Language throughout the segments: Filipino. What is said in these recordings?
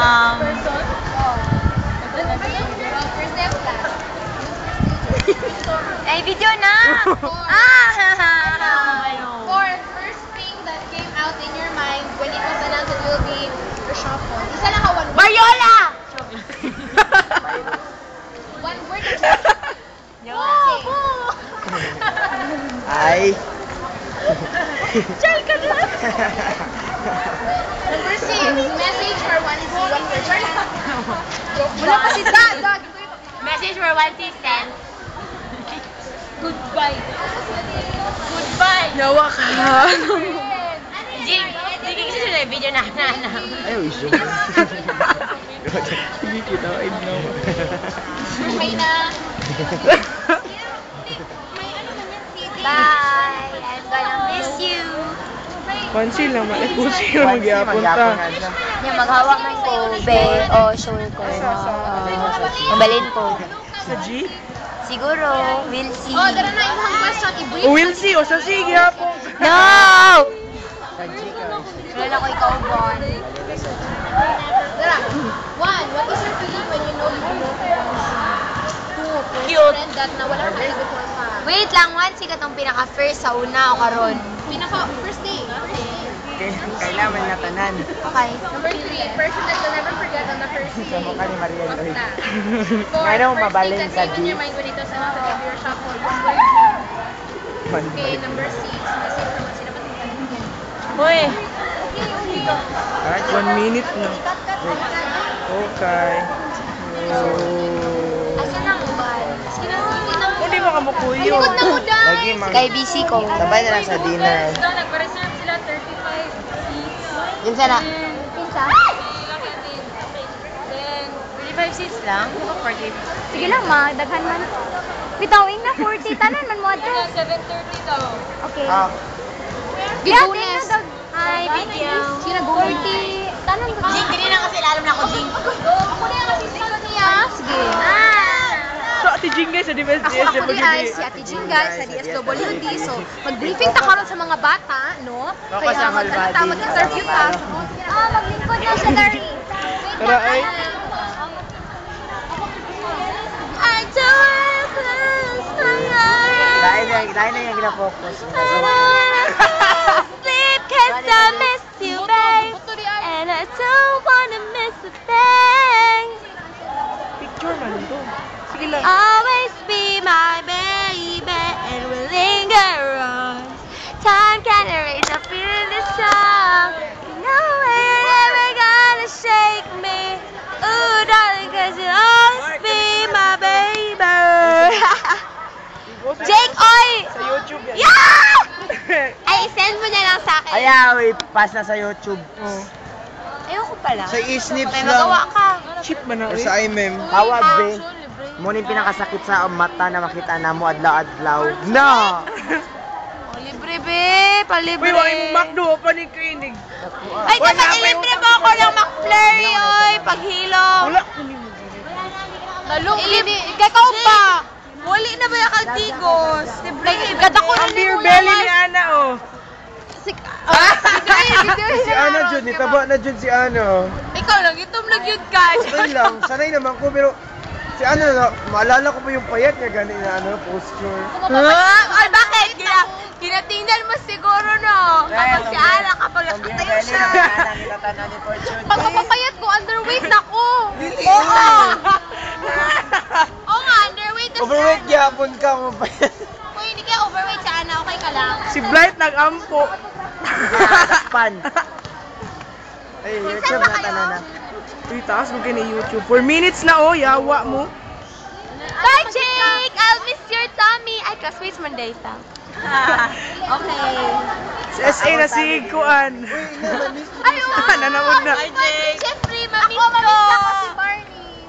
First day of class. Ay, video na! For first thing that came out in your mind when it was announced that you will be reshuffled. Isa lang ka, one word. Mariola! One word. Ay. Chal ka na! Number 6, message for one is one word. Wala pa si Dad! Message for one is send. Goodbye. Goodbye. Yawa ka. Jing, kasi na video na hanap. Ay, wish you. Hindi kita, I know. Okay na. Bye! I'm gonna miss you. Pansin lang, malipusin yung magyapon ta. Yung maghawak man ko, be, o show ko. Mabalin ko. Sa G? Siguro, we'll see. Oh, dara na yung question. I-brief. Will see, o sa sige hapon. No! Wala ko ikaw, Bon. Dara. 1, what is your feeling when you know you belong to Cute. friend that na wala ka before pa? Wait lang, one sikat ang pinaka-first sa una o karon. First day. Kailangan na tanan. Okay. Number 3, person that you'll never forget on the first day. Sa mukha ni Maria Lloyd. 4, Ngayon, first mabalin thing that sa came in G. your mind when it was announced that you'll be reshuffled. One word. Okay, number 6, message from sino ba tingnan? Uy! 1 minute na. Okay. Asan ang uban? Hindi ba ka makuyo? Likod na mo, Dad! Lagi mang... Kay BC ko. Sabay na lang sa dinner. Nag-reserve sila 35 seats. Yun sana. Pinsa? Then, 35 seats lang? 40. Sige lang, ma. Daghan man. Bitawing na 40. Tanan man mo ito. 7:30 daw. Okay. Ah, Gibunes. Hi, video. Sino 40? Tanan ko. Jing, hindi na kasi alam na ako, Jing. Ako na yung assistant niya. Sige. So, Ate Jing guys, sa DSS. Ako ni ay si Ate Jinga sa DSWD. So, mag-briefing ta karon sa mga bata, no? Ako sa Halbadi. Mag-interview ta. Maglingkod na siya, Dari. Tara ay. I don't close my eyes. dahil na yung gina-focus. Sleep 'cause I miss you, babe. And I don't wanna miss a thing. Picture man ito. Sige lang. Always be my baby and we'll linger on. Time can erase the feeling this strong. You know it never gonna shake me. Ooh, darling, 'cause you'll always be my baby. Jake, oy! Sa YouTube yan. Yeah! Ay, send mo na lang sa akin. Ayaw, pass na sa YouTube. Oh. Ayoko pala. Sa e-snips May lang. magawa ka. Cheap ba na Or ulit? sa IMEM. Tawag, be. Muna yung pinakasakit sa mata na makita na mo adlaw-adlaw. No! Oh, libre, be. Palibre. Uy, wala yung McDo pa ni Kinig. Ay, dapat ilibre mo ako ng McFlurry, oy. Paghilom. Wala ko ni mo. Talong, ikaw pa. Wali na ba yung kaltigos? Gada ko na Ang beer belly ni Ana, oh. Si Ana, Jun. Itaba na, Jun, si Ana. Ikaw lang, itom lang yun ka. Okay lang, sanay naman ko, pero si ano, maalala ko pa yung payat niya, gano'n na ano, posture. Ay, bakit? Kinatingnan mo siguro, no? Kapag si Ana, kapag nakatayo siya. Pag mapapayat ko, underweight ako. Oo. Oo nga, underweight na siya. Overweight gyapon ka, mapayat. Kung hindi ka overweight sa Ana, okay ka lang. Si Blight nag-ampo. Pan. Ay, YouTube na tanan na. Uy, taas mo kayo na YouTube. 4 minutes na, oh. Yawa mo. Bye, Jake! I'll miss your tummy. Ay, classmates man day ta. Okay. Si SA na si Kuan. Ayaw! Nanood na. Hi, Jake! Jeffrey, mamiss ko! Mamiss ako si Barney.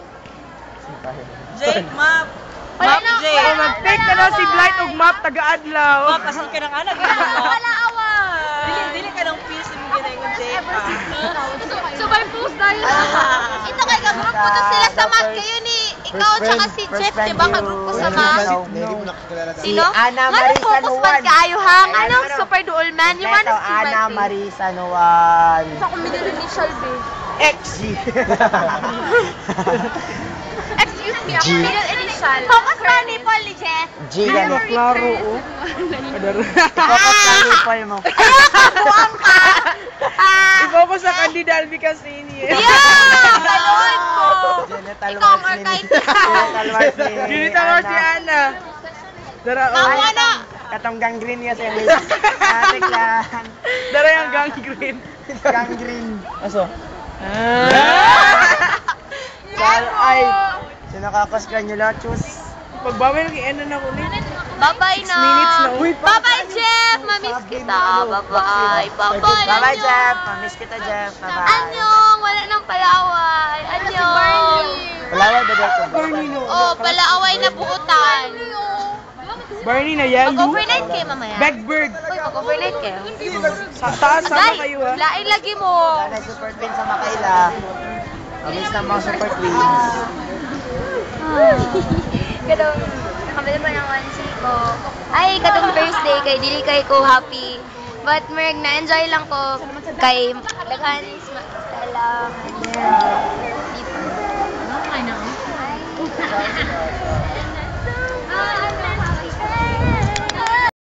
Jake, map. Wala Map, na, Jake. wala Oh, mag-take na lang si Blight og map taga-adlaw. Map, kasi ka ng anak. Wala awan. Dili ka ng pills yung ginay ko, Jake. So, by post dahil Ito kay kagrupo to sila sa math. Kayo ni ikaw tsaka si Jeff, di ba? Kagrupo sa math. Sino? Ana Ngano Marisa focus man Nuwan. kayo ha? Ano? Super dual man. You wanna see my Ana face? Marisa Nuwan. Sa ko middle initial, babe. X. G. Excuse me, ako G. middle initial. Focus ka ni Paul ni Jeff. G gani. Klaro, oh. Focus ka nipple mo. Buang ka. I-focus sa Candida Albi Casini. Yeah! Kalon ko. Genital Ikaw, warts ni Markite. Genital warts ni Ginitan mo si Ana. Dara, Tama oh. na. Katong gangrene niya sa lips. Atik lang. Dara yung gangrene. Gangrene. Aso? Sal ay. Sinakakos granulatus. Pagbabay lagi, ano na ulit. Bye-bye na. 6 minutes na, uy. Bye-bye, Jeff. Mamiss kita. Bye-bye. Bye-bye. Bye-bye, Jeff. Mamiss kita, Jeff. Bye-bye. Anyong. Wala nang palaway. Anyong. Palaway ba dito? Barney, no. Oh, palaaway na buutan. Barney na yellow. Mag-overnight kayo mamaya. Backbird. Uy, mag-overnight kayo. Taas sama Agay, kayo, ha. lain lagi mo. Sana super queen sa Makaila. Mamiss na mga super queens. Katong, nakabili pa ng onesie ko. Ay, katong Thursday, kay dili kay ko happy. But, merg, na-enjoy lang ko kay daghan Stella. Ano kayo na? Ay.